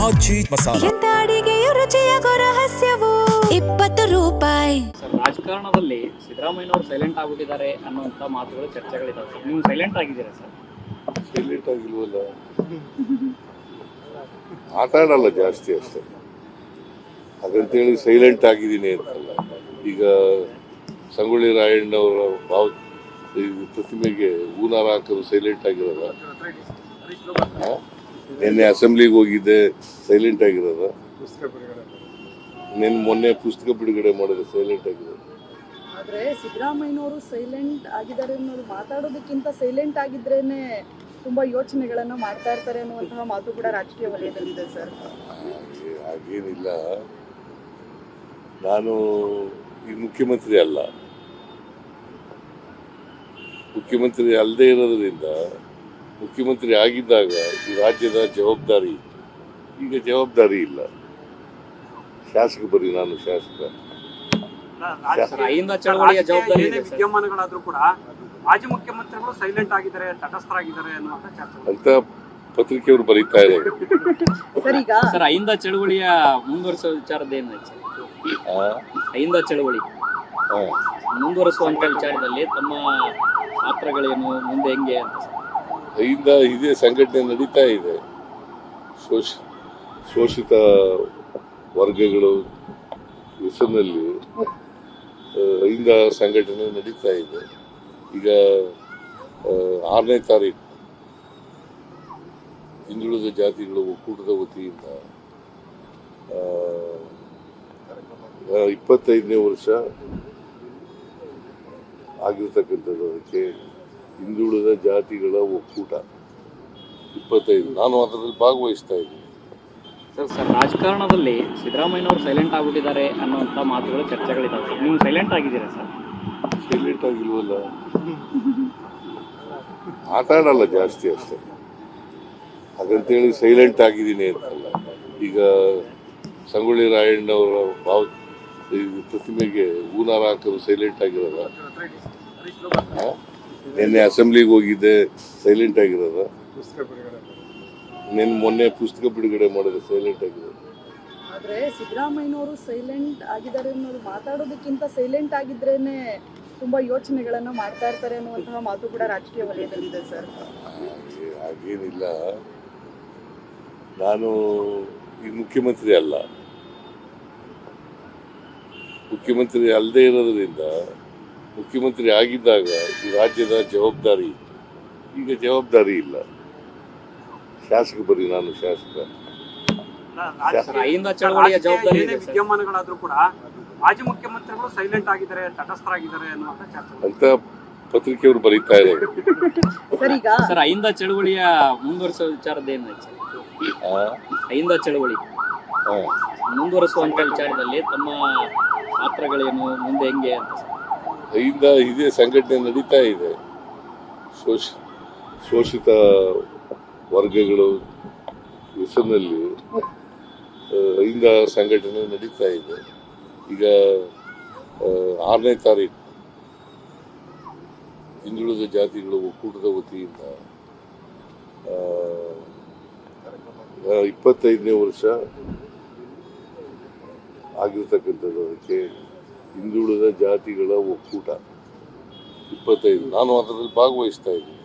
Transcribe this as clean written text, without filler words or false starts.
ಆಚಿ ಮಸಾಲ. ಎಂತ ಅಡಿಗೆಯ ರುಚಿಯಾಗೋ ರಹಸ್ಯವು 20 ರೂಪಾಯಿ. ಸರ್, ರಾಜಕಾರಣದಲ್ಲಿ ಸಿದ್ದರಾಮಯ್ಯನವರು ಸೈಲೆಂಟ್ ಆಗ್ಬಿಟ್ಟಿದ್ದಾರೆ ಅನ್ನುವಂಥ ಮಾತುಗಳು ಚರ್ಚೆಗಳಿದಾವೆ ಸರ್. ನೀವು ಸೈಲೆಂಟ್ ಆಗಿದ್ದೀರಾ ಸರ್? ಸೈಲೆಂಟ್ ಆಗಿಲ್ವಲ್ಲ, ಮಾತಾಡಲ್ಲ ಜಾಸ್ತಿ ಅಷ್ಟೇ. ಹಾಗಂತೇಳಿ ಸೈಲೆಂಟ್ ಆಗಿದ್ದೀನಿ ಅಂತಲ್ಲ. ಈಗ ಸಂಗೊಳ್ಳಿ ರಾಯಣ್ಣವರ ಪ್ರತಿಮೆಗೆ ಹೂನಾರ ಹಾಕೋದು ಸೈಲೆಂಟ್ ಆಗಿರೋದ? ನಿನ್ನೆ ಅಸೆಂಬ್ಲಿಗೆ ಹೋಗಿದ್ದೆ, ಸೈಲೆಂಟ್ ಆಗಿರೋದ? ಮೊನ್ನೆ ಪುಸ್ತಕ ಬಿಡುಗಡೆ ಮಾಡಿದ್ರೆ ಸೈಲೆಂಟ್ ಆಗಿರೋದು. ಆದ್ರೆ ಸಿದ್ದರಾಮಯ್ಯನವರು ಸೈಲೆಂಟ್ ಆಗಿದ್ದಾರೆ ಅನ್ನೋದು ಮಾತಾಡೋದಕ್ಕಿಂತ ಸೈಲೆಂಟ್ ಆಗಿದ್ರೇನೆ ತುಂಬಾ ಯೋಚನೆಗಳನ್ನ ಮಾಡ್ತಾ ಇರ್ತಾರೆ ಅನ್ನುವಂತಹ ಮಾತು ಕೂಡ ರಾಜಕೀಯ ವಲಯದಲ್ಲಿದೆ ಸರ್. ಹಾಗೇನಿಲ್ಲ, ನಾನು ಈಗ ಮುಖ್ಯಮಂತ್ರಿ ಅಲ್ಲ. ಮುಖ್ಯಮಂತ್ರಿ ಅಲ್ಲದೆ ಇರೋದ್ರಿಂದ ಮುಖ್ಯಮಂತ್ರಿ ಆಗಿದ್ದಾಗ ಈ ರಾಜ್ಯದ ಜವಾಬ್ದಾರಿ ಇತ್ತು. ಈಗ ಜವಾಬ್ದಾರಿ ಇಲ್ಲ. ಶಾಸಕ ಬರೀ ನಾನು ಶಾಸಕ. ವಿದ್ಯಮಾನಗಳಾದ್ರೂ ಕೂಡ ಮಾಜಿ ಮುಖ್ಯಮಂತ್ರಿಗಳು ಸೈಲೆಂಟ್ ಆಗಿದ್ದಾರೆ, ತಟಸ್ಥರಾಗಿದ್ದಾರೆ ಅನ್ನುವಂಥ ಚರ್ಚೆ ಅಂತ ಪತ್ರಿಕೆಯವರು ಬರೀತಾ ಇದ್ದಾರೆ. ಸರ್, ಅಹಿಂದ ಚಳವಳಿಯ ಮುಂದುವರಿಸುವ ವಿಚಾರದ ಏನಾಯ್ತು? ಅಹಿಂದ ಚಳವಳಿ ಮುಂದುವರಿಸುವಂತ ವಿಚಾರದಲ್ಲಿ ತಮ್ಮ ಪಾತ್ರಗಳೇನು, ಮುಂದೆ ಹೆಂಗೆ ಅಂತ? ಅಹಿಂದ ಇದೇ ಸಂಘಟನೆ ನಡೀತಾ ಇದೆ. ಶೋಷಿತ ವರ್ಗಗಳು ಹೆಸರಿನಲ್ಲಿ ಅಹಿಂದ ಸಂಘಟನೆ ನಡೀತಾ ಇದೆ. ಈಗ 6ನೇ ತಾರೀಕು ಹಿಂದುಳಿದ ಜಾತಿಗಳ ಒಕ್ಕೂಟದ ವತಿಯಿಂದ 25ನೇ ವರ್ಷ ಆಗಿರ್ತಕ್ಕಂಥದ್ದು. ಅದಕ್ಕೆ ಹಿಂದುಳಿದ ಜಾತಿಗಳ ಒಕ್ಕೂಟ 25, ನಾನು ಅದರಲ್ಲಿ ಭಾಗವಹಿಸ್ತಾ ಇದ್ದೀನಿ. ಸರ್, ರಾಜಕಾರಣದಲ್ಲಿ ಸಿದ್ದರಾಮಯ್ಯನವರು ಸೈಲೆಂಟ್ ಆಗ್ಬಿಟ್ಟಿದ್ದಾರೆ ಅನ್ನುವಂಥ ಮಾತುಗಳು ಚರ್ಚೆಗಳಿದಾವೆ ಸರ್. ನೀವು ಸೈಲೆಂಟ್ ಆಗಿದ್ದೀರಾ ಸರ್? ಸೈಲೆಂಟ್ ಆಗಿಲ್ವಲ್ಲ, ಮಾತಾಡಲ್ಲ ಜಾಸ್ತಿ ಅಷ್ಟೇ. ಹಾಗಂತೇಳಿ ಸೈಲೆಂಟ್ ಆಗಿದ್ದೀನಿ ಅಂತಲ್ಲ. ಈಗ ಸಂಗೊಳ್ಳಿ ರಾಯಣ್ಣವರ ಪ್ರತಿಮೆಗೆ ಹೂನಾರ ಹಾಕೋದು ಸೈಲೆಂಟ್ ಆಗಿರೋದ? ನಿನ್ನೆ ಅಸೆಂಬ್ಲಿಗೆ ಹೋಗಿದ್ದೆ, ಸೈಲೆಂಟ್ ಆಗಿರೋದ? ಮೊನ್ನೆ ಪುಸ್ತಕ ಬಿಡುಗಡೆ ಮಾಡಿದ್ರೆ ಸೈಲೆಂಟ್ ಆಗಿರೋದು. ಆದ್ರೆ ಸಿದ್ದರಾಮಯ್ಯನವರು ಸೈಲೆಂಟ್ ಆಗಿದ್ದಾರೆ ಅನ್ನೋದು ಮಾತಾಡೋದಕ್ಕಿಂತ ಸೈಲೆಂಟ್ ಆಗಿದ್ರೇನೆ ತುಂಬಾ ಯೋಚನೆಗಳನ್ನ ಮಾಡ್ತಾ ಇರ್ತಾರೆ ಅನ್ನುವಂತಹ ಮಾತು ಕೂಡ ರಾಜಕೀಯ ವಲಯದಲ್ಲಿದೆ ಸರ್. ಹಾಗೇನಿಲ್ಲ, ನಾನು ಈಗ ಮುಖ್ಯಮಂತ್ರಿ ಅಲ್ಲ. ಮುಖ್ಯಮಂತ್ರಿ ಅಲ್ಲದೆ ಇರೋದ್ರಿಂದ ಮುಖ್ಯಮಂತ್ರಿ ಆಗಿದ್ದಾಗ ಈ ರಾಜ್ಯದ ಜವಾಬ್ದಾರಿ ಇತ್ತು. ಈಗ ಜವಾಬ್ದಾರಿ ಇಲ್ಲ. ಶಾಸಕ ಬರೀ ನಾನು ಶಾಸಕ. ವಿದ್ಯಮಾನಗಳಾದ್ರೂ ಕೂಡ ಮಾಜಿ ಮುಖ್ಯಮಂತ್ರಿಗಳು ಸೈಲೆಂಟ್ ಆಗಿದ್ದಾರೆ, ತಟಸ್ಥರಾಗಿದ್ದಾರೆ ಅನ್ನುವಂಥ ಚರ್ಚೆ ಅಂತ ಪತ್ರಿಕೆಯವರು ಬರೀತಾ ಇದ್ದಾರೆ. ಸರ್, ಅಹಿಂದ ಚಳವಳಿಯ ಮುಂದುವರಿಸುವ ವಿಚಾರದ ಏನಾಯ್ತು? ಅಹಿಂದ ಚಳವಳಿ ಮುಂದುವರಿಸುವಂತ ವಿಚಾರದಲ್ಲಿ ತಮ್ಮ ಪಾತ್ರಗಳೇನು, ಮುಂದೆ ಹೆಂಗೆ ಅಂತ? ಅಹಿಂದ ಇದೇ ಸಂಘಟನೆ ನಡೀತಾ ಇದೆ. ಶೋಷಿತ ವರ್ಗಗಳು ಹೆಸರಿನಲ್ಲಿ ಅಹಿಂದ ಸಂಘಟನೆ ನಡೀತಾ ಇದೆ. ಈಗ 6ನೇ ತಾರೀಕು ಹಿಂದುಳಿದ ಜಾತಿಗಳ ಒಕ್ಕೂಟದ ವತಿಯಿಂದ 25ನೇ ವರ್ಷ ಆಗಿರ್ತಕ್ಕಂಥದ್ದು. ಅದಕ್ಕೆ ಹಿಂದುಳಿದ ಜಾತಿಗಳ ಒಕ್ಕೂಟ 25, ನಾನು ಅದರಲ್ಲಿ ಭಾಗವಹಿಸ್ತಾ ಇದ್ದೀನಿ.